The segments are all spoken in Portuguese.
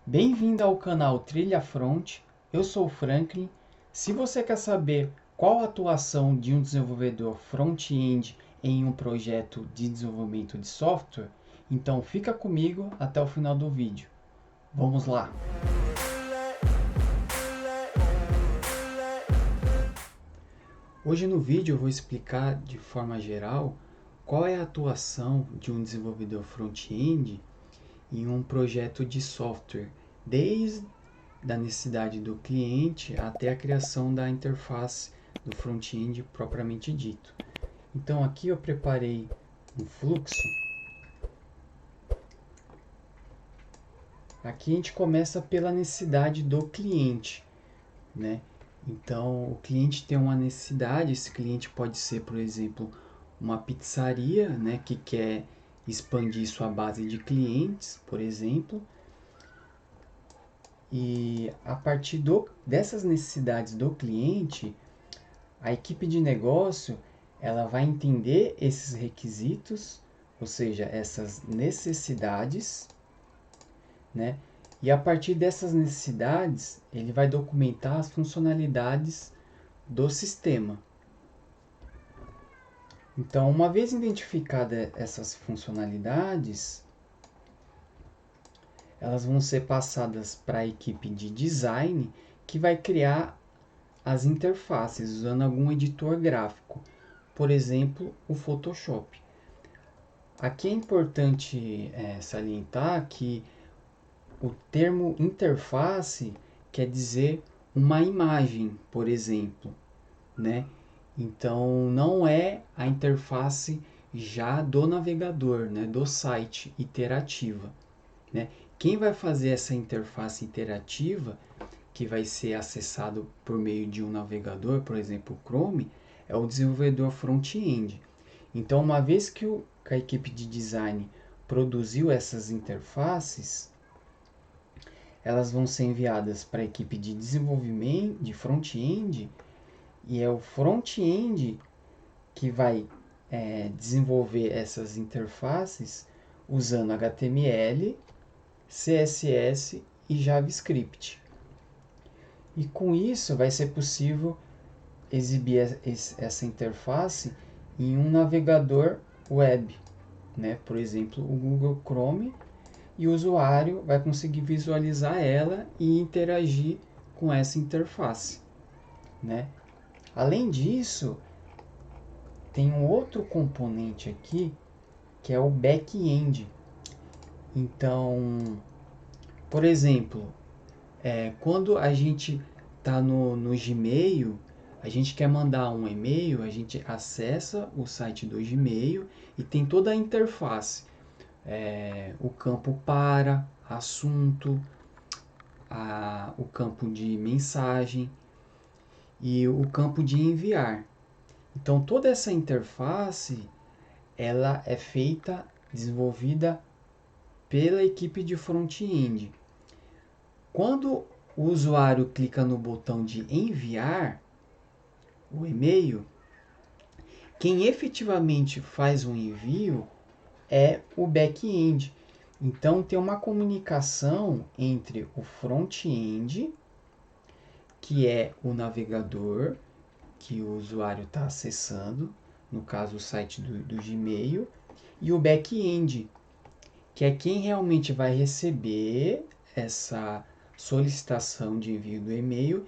Bem-vindo ao canal Trilha Front, eu sou o Franklin. Se você quer saber qual a atuação de um desenvolvedor front-end em um projeto de desenvolvimento de software, então fica comigo até o final do vídeo. Vamos lá! Hoje no vídeo eu vou explicar de forma geral qual é a atuação de um desenvolvedor front-end em um projeto de software, desde a necessidade do cliente até a criação da interface do front-end propriamente dito. Então aqui eu preparei um fluxo. Aqui a gente começa pela necessidade do cliente, né? Então o cliente tem uma necessidade, esse cliente pode ser, por exemplo, uma pizzaria, né, que quer expandir sua base de clientes, por exemplo. E a partir dessas necessidades do cliente, a equipe de negócio ela vai entender esses requisitos, ou seja, essas necessidades, né? E a partir dessas necessidades, ele vai documentar as funcionalidades do sistema. Então, uma vez identificadas essas funcionalidades, elas vão ser passadas para a equipe de design, que vai criar as interfaces usando algum editor gráfico, por exemplo, o Photoshop. Aqui é importante salientar que o termo interface quer dizer uma imagem, por exemplo, né? Então não é a interface já do navegador, né, do site interativa, né? Quem vai fazer essa interface interativa, que vai ser acessado por meio de um navegador, por exemplo, o Chrome, é o desenvolvedor front-end. Então, uma vez que a equipe de design produziu essas interfaces, elas vão ser enviadas para a equipe de desenvolvimento de front-end, e é o front-end que vai desenvolver essas interfaces usando HTML, CSS e JavaScript. E com isso vai ser possível exibir essa interface em um navegador web, né? Por exemplo, o Google Chrome, e o usuário vai conseguir visualizar ela e interagir com essa interface, né? Além disso, tem um outro componente aqui que é o back-end. Então, por exemplo, quando a gente está no Gmail, a gente quer mandar um e-mail, a gente acessa o site do Gmail e tem toda a interface. O campo para, assunto, o campo de mensagem e o campo de enviar. Então toda essa interface ela é feita, desenvolvida pela equipe de front-end. Quando o usuário clica no botão de enviar o e-mail, quem efetivamente faz o envio é o back-end. Então tem uma comunicação entre o front-end, que é o navegador que o usuário está acessando, no caso o site do Gmail, e o back-end, que é quem realmente vai receber essa solicitação de envio do e-mail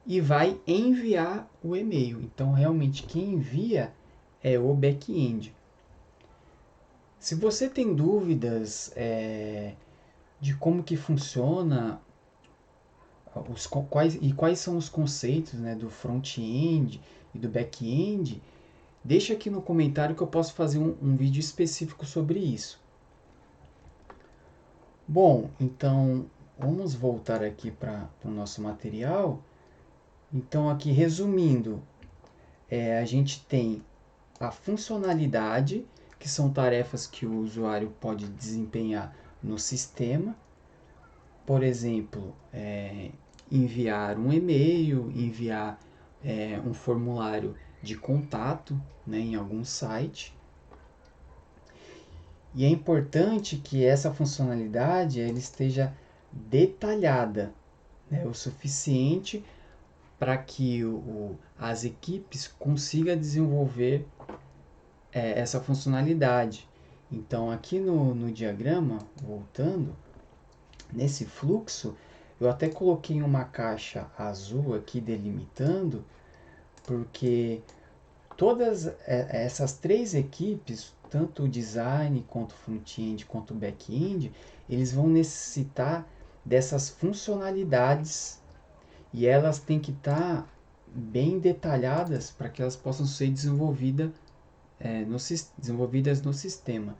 e vai enviar o e-mail. Então, realmente, quem envia é o back-end. Se você tem dúvidas de como que funciona quais são os conceitos, né, do front-end e do back-end, deixa aqui no comentário que eu posso fazer um vídeo específico sobre isso. Bom, então vamos voltar aqui para o nosso material. Então aqui resumindo, a gente tem a funcionalidade, que são tarefas que o usuário pode desempenhar no sistema. Por exemplo, enviar um e-mail, enviar um formulário de contato, né, em algum site. E é importante que essa funcionalidade ela esteja detalhada, né, o suficiente para que as equipes consigam desenvolver essa funcionalidade. Então, aqui no diagrama, voltando, nesse fluxo, eu até coloquei uma caixa azul aqui delimitando, porque todas essas três equipes, tanto o design, quanto o front-end, quanto o back-end, eles vão necessitar dessas funcionalidades e elas têm que estar bem detalhadas para que elas possam ser desenvolvidas no sistema.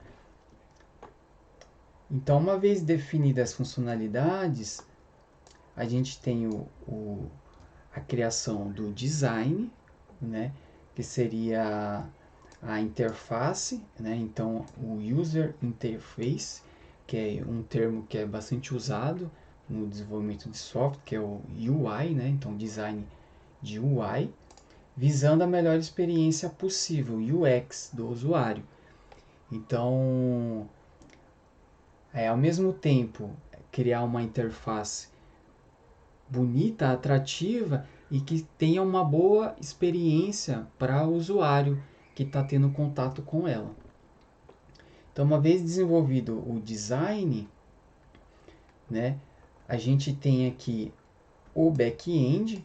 Então, uma vez definidas as funcionalidades, a gente tem a criação do design, né, que seria a interface, né, então o User Interface, que é um termo que é bastante usado no desenvolvimento de software, que é o UI, né, então design de UI, visando a melhor experiência possível, UX do usuário. Então, ao mesmo tempo, criar uma interface bonita, atrativa e que tenha uma boa experiência para o usuário que está tendo contato com ela. Então, uma vez desenvolvido o design, né, a gente tem aqui o back-end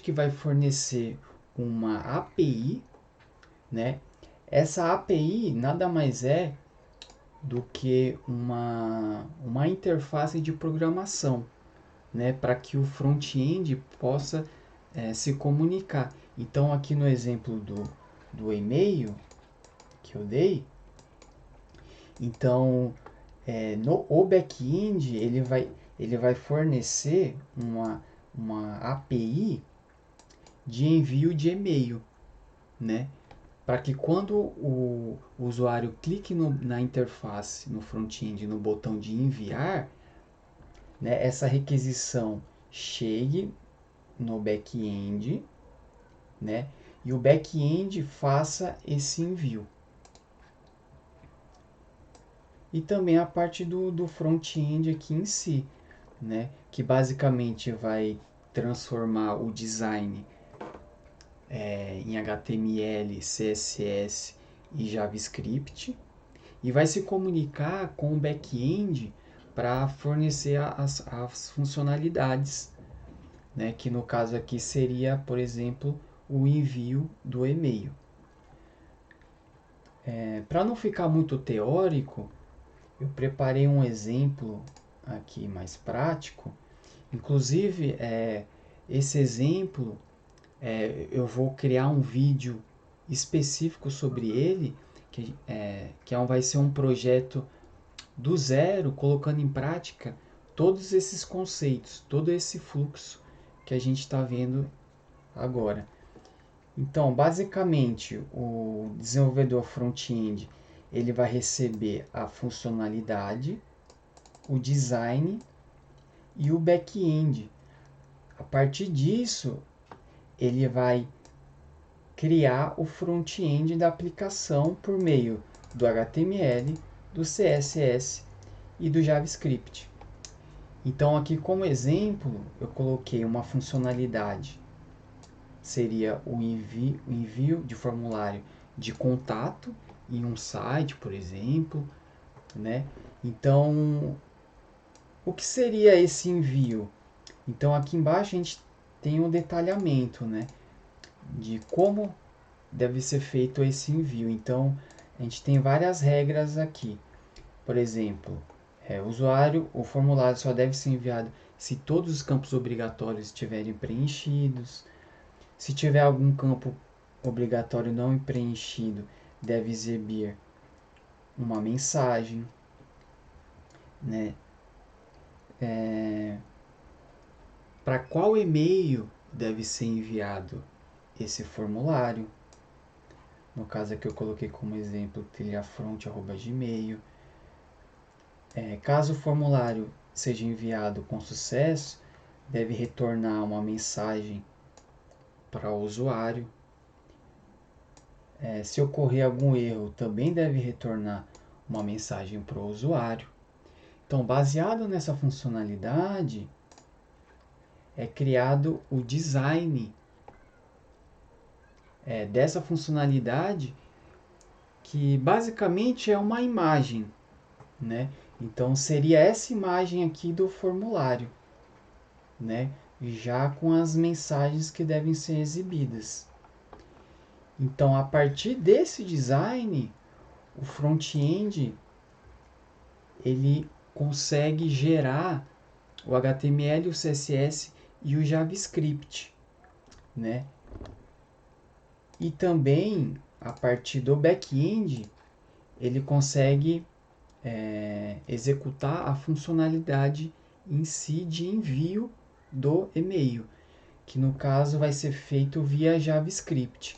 que vai fornecer uma API, né? Essa API nada mais é do que uma interface de programação, né, para que o front-end possa se comunicar. Então, aqui no exemplo do e-mail que eu dei, então, o back-end ele vai fornecer uma API de envio de e-mail, né? Para que quando o usuário clique na interface, no front-end, no botão de enviar, né, essa requisição chegue no back-end, né, e o back-end faça esse envio. E também a parte do front-end aqui em si, né, que basicamente vai transformar o design em HTML, CSS e JavaScript e vai se comunicar com o back-end para fornecer as funcionalidades, né, que no caso aqui seria, por exemplo, o envio do e-mail. Para não ficar muito teórico, eu preparei um exemplo aqui mais prático. Inclusive, esse exemplo, eu vou criar um vídeo específico sobre ele, que vai ser um projeto do zero, colocando em prática todos esses conceitos, todo esse fluxo que a gente está vendo agora. Então, basicamente, o desenvolvedor front-end ele vai receber a funcionalidade, o design e o back-end. A partir disso, ele vai criar o front-end da aplicação por meio do HTML, do CSS e do JavaScript. Então, aqui como exemplo, eu coloquei uma funcionalidade. Seria o envio de formulário de contato em um site, por exemplo, né? Então, o que seria esse envio? Então, aqui embaixo a gente tem um detalhamento, né, de como deve ser feito esse envio. Então, a gente tem várias regras aqui. Por exemplo, o formulário só deve ser enviado se todos os campos obrigatórios estiverem preenchidos. Se tiver algum campo obrigatório não preenchido, deve exibir uma mensagem, né? Para qual e-mail deve ser enviado esse formulário? No caso aqui eu coloquei como exemplo trilhafront@gmail. Caso o formulário seja enviado com sucesso, deve retornar uma mensagem para o usuário. Se ocorrer algum erro, também deve retornar uma mensagem para o usuário. Então, baseado nessa funcionalidade, é criado o design dessa funcionalidade, que basicamente é uma imagem, né? Então, seria essa imagem aqui do formulário, né? Já com as mensagens que devem ser exibidas. Então, a partir desse design, o front-end ele consegue gerar o HTML, o CSS e o JavaScript, né? E também, a partir do back-end, ele consegue executar a funcionalidade em si de envio do e-mail, que no caso vai ser feito via JavaScript.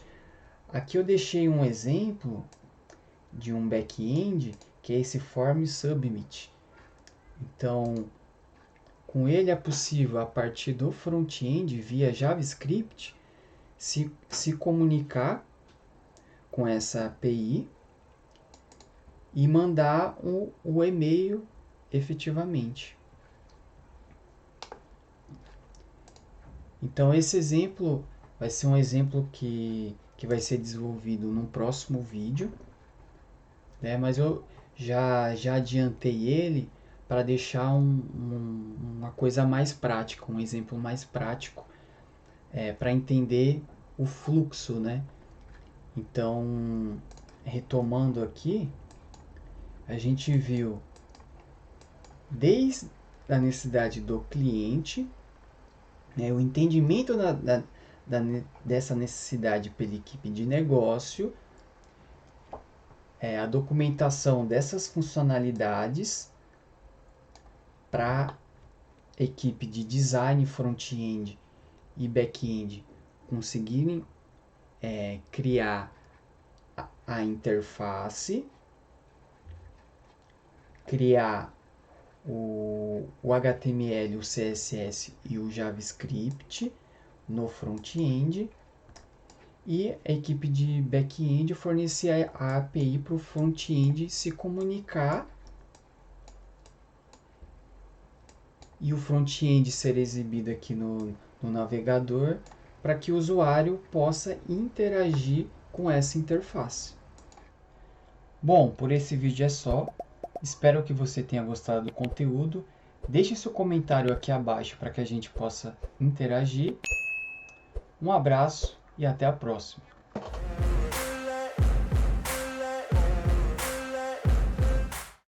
Aqui eu deixei um exemplo de um back-end, que é esse form submit. Então, com ele é possível, a partir do front-end, via JavaScript, se comunicar com essa API e mandar o e-mail efetivamente. Então, esse exemplo vai ser um exemplo que vai ser desenvolvido no próximo vídeo, né? Mas eu já adiantei ele para deixar uma coisa mais prática, um exemplo mais prático, para entender o fluxo, né? Então, retomando aqui, a gente viu desde a necessidade do cliente, né, o entendimento dessa necessidade pela equipe de negócio, a documentação dessas funcionalidades para a equipe de design front-end e back-end conseguirem criar a interface, criar o HTML, o CSS e o JavaScript no front-end, e a equipe de back-end fornecer a API para o front-end se comunicar e o front-end ser exibido aqui no navegador para que o usuário possa interagir com essa interface. Bom, por esse vídeo é só. Espero que você tenha gostado do conteúdo. Deixe seu comentário aqui abaixo para que a gente possa interagir. Um abraço e até a próxima.